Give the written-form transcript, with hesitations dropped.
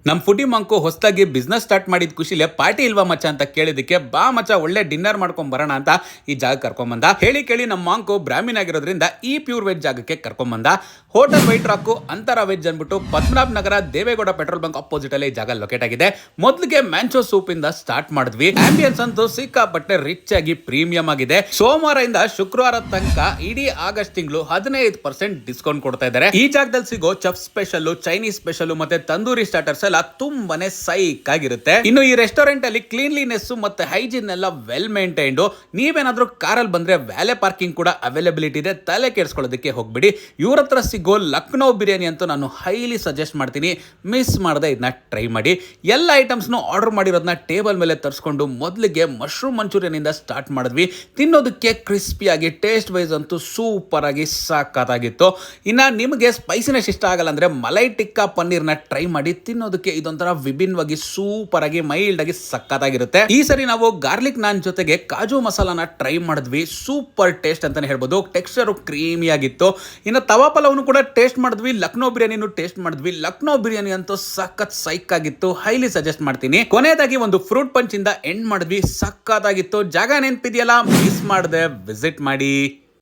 ನಮ್ ಫುಡಿ ಮಂಕು ಹೊಸದಾಗಿ business start ಮಾಡಿದ ಖುಷಿಲೆ ಪಾರ್ಟಿ ಇಲ್ವಾ ಮಚ್ಚ ಅಂತ ಕೇಳಿದಕ್ಕೆ ಬಾ ಮಚ್ಚ ಒಳ್ಳೆ ಡಿನ್ನರ್ ಮಾಡ್ಕೊಂಡ್ ಬರೋಣ ಅಂತ ಈ ಜಾಗ ಕರ್ಕೊಂಬಂದ. ಹೇಳಿ ಕೇಳಿ ನಮ್ಮ ಮಾಂಕು ಬ್ರಾಹ್ಮಣ ಆಗಿರೋದ್ರಿಂದ ಈ ಪ್ಯೂರ್ ವೆಜ್ ಜಾಗಕ್ಕೆ ಕರ್ಕೊಂಬಂದ. ಹೋಟೆಲ್ ವೈಟ್ ರಾಕು ಅಂತರ ವೆಜ್ ಅನ್ಬಿಟ್ಟು ಪದ್ಮನಾಭ ನಗರ ದೇವೇಗೌಡ ಪೆಟ್ರೋಲ್ ಬಂಕ್ ಅಪೋಸಿಟ್ ಅಲ್ಲಿ ಈ ಜಾಗ ಲೊಕೇಟ್ ಆಗಿದೆ. ಮೊದಲಿಗೆ ಮ್ಯಾಂಚೋ ಸೂಪ್ ಇಂದ ಸ್ಟಾರ್ಟ್ ಮಾಡಿದ್ವಿ. ಆಂಬಿಯನ್ಸ್ ಅಂತೂ ಸಿಕ್ಕಾಪಟ್ಟೆ ರಿಚ್ ಆಗಿ ಪ್ರೀಮಿಯಂ ಆಗಿದೆ. ಸೋಮವಾರದಿಂದ ಶುಕ್ರವಾರ ತನಕ ಇಡೀ ಆಗಸ್ಟ್ ತಿಂಗಳು 15% ಡಿಸ್ಕೌಂಟ್ ಕೊಡ್ತಾ ಇದ್ದಾರೆ. ಈ ಜಾಗದಲ್ಲಿ ಸಿಗೋ ಚಫ್ ಸ್ಪೆಷಲ್, ಚೈನೀಸ್ ಸ್ಪೆಷಲ್ ಮತ್ತೆ ತಂದೂರಿ ಸ್ಟಾರ್ಟರ್ಸ್ ಎಲ್ಲ ತುಂಬಾನೇ ಸೈಕ್ ಆಗಿರುತ್ತೆ. ಇನ್ನು ಈ ರೆಸ್ಟೋರೆಂಟ್ ಅಲ್ಲಿ ಕ್ಲೀನ್ಲಿನೆಸ್ ಮತ್ತೆ ಹೈಜೀನ್ ಎಲ್ಲ ವೆಲ್ ಮೇಂಟೈನ್ಡ್. ನೀವೇನಾದ್ರೂ ಕಾರಲ್ಲಿ ಬಂದ್ರೆ ವ್ಯಾಲೆ ಪಾರ್ಕಿಂಗ್ ಕೂಡ ಅವೈಲೇಬಿಲಿಟಿ ಇದೆ, ತಲೆ ಕೆಡಿಸ್ಕೊಳ್ಳೋದಕ್ಕೆ ಹೋಗ್ಬಿಡಿ. ಇವ್ರ ಹತ್ರ ಸಿಗೋ ಲಕ್ನೋ ಬಿರಿಯಾನಿ ಅಂತೂ ನಾನು ಹೈಲಿ ಸಜೆಸ್ಟ್ ಮಾಡ್ತೀನಿ, ಮಿಸ್ ಮಾಡದೆ ಇದನ್ನ ಟ್ರೈ ಮಾಡಿ. ಎಲ್ಲ ಐಟಮ್ಸ್ನು ಆರ್ಡರ್ ಮಾಡಿರೋದನ್ನ ಟೇಬಲ್ ಮೇಲೆ ತರಿಸ್ಕೊಂಡು ಮೊದಲಿಗೆ ಮಶ್ರೂಮ್ ಮಂಚೂರಿಯನ್ ಇಂದ ಸ್ಟಾರ್ಟ್ ಮಾಡಿದ್ವಿ. ತಿನ್ನೋದಕ್ಕೆ ಕ್ರಿಸ್ಪಿಯಾಗಿ, ಟೇಸ್ಟ್ ವೈಸ್ ಅಂತೂ ಸೂಪರ್ ಆಗಿ ಸಾಕಾಗಿತ್ತು. ಇನ್ನ ನಿಮಗೆ ಸ್ಪೈಸಿನೆಸ್ ಇಷ್ಟ ಆಗಲ್ಲ ಅಂದ್ರೆ ಮಲೈ ಟಿಕ್ಕಾ ಪನ್ನೀರ್ನ ಟ್ರೈ ಮಾಡಿ. ತಿನ್ನೋದಕ್ಕೆ ಇದೊಂಥರ ವಿಭಿನ್ನವಾಗಿ ಸೂಪರ್ ಆಗಿ ಮೈಲ್ಡ್ ಆಗಿ ಸಕ್ಕತ್ತಾಗಿರುತ್ತೆ. ಈ ಸರಿ ನಾವು ಗಾರ್ಲಿಕ್ ನಾನ್ ಜೊತೆಗೆ ಕಾಜು ಮಸಾಲಾನ ಟ್ರೈ ಮಾಡಿದ್ವಿ. ಸೂಪರ್ ಟೇಸ್ಟ್ ಅಂತಾನೆ ಹೇಳ್ಬೋದು. ಟೆಕ್ಸ್ಚರ್ ಕ್ರೀಮಿ ಆಗಿತ್ತು. ಇನ್ನು ತವಾ ಪಲಾವ್ನು ಕೂಡ ಟೇಸ್ಟ್ ಮಾಡಿದ್ವಿ. ಲಕ್ನೋ ಬಿರಿಯಾನಿನೂ ಟೇಸ್ಟ್ ಮಾಡಿದ್ವಿ. ಲಕ್ನೋ ಬಿರಿಯಾನಿ ಅಂತೂ ಸಖತ್ ಸೈಕ್ ಆಗಿತ್ತು, ಹೈಲಿ ಸಜೆಸ್ಟ್ ಮಾಡ್ತೀನಿ. ಕೊನೆಯದಾಗಿ ಒಂದು ಫ್ರೂಟ್ ಪಂಚ್ ಇಂದ ಎಂಡ್ ಮಾಡಿದ್ವಿ. ಸಕ್ಕತ್ತಾಗಿತ್ತು. ಜಾಗ ನೆನಪಿದೆಯಲ್ಲ, ಮಿಸ್ ಮಾಡದೆ ವಿಸಿಟ್ ಮಾಡಿ.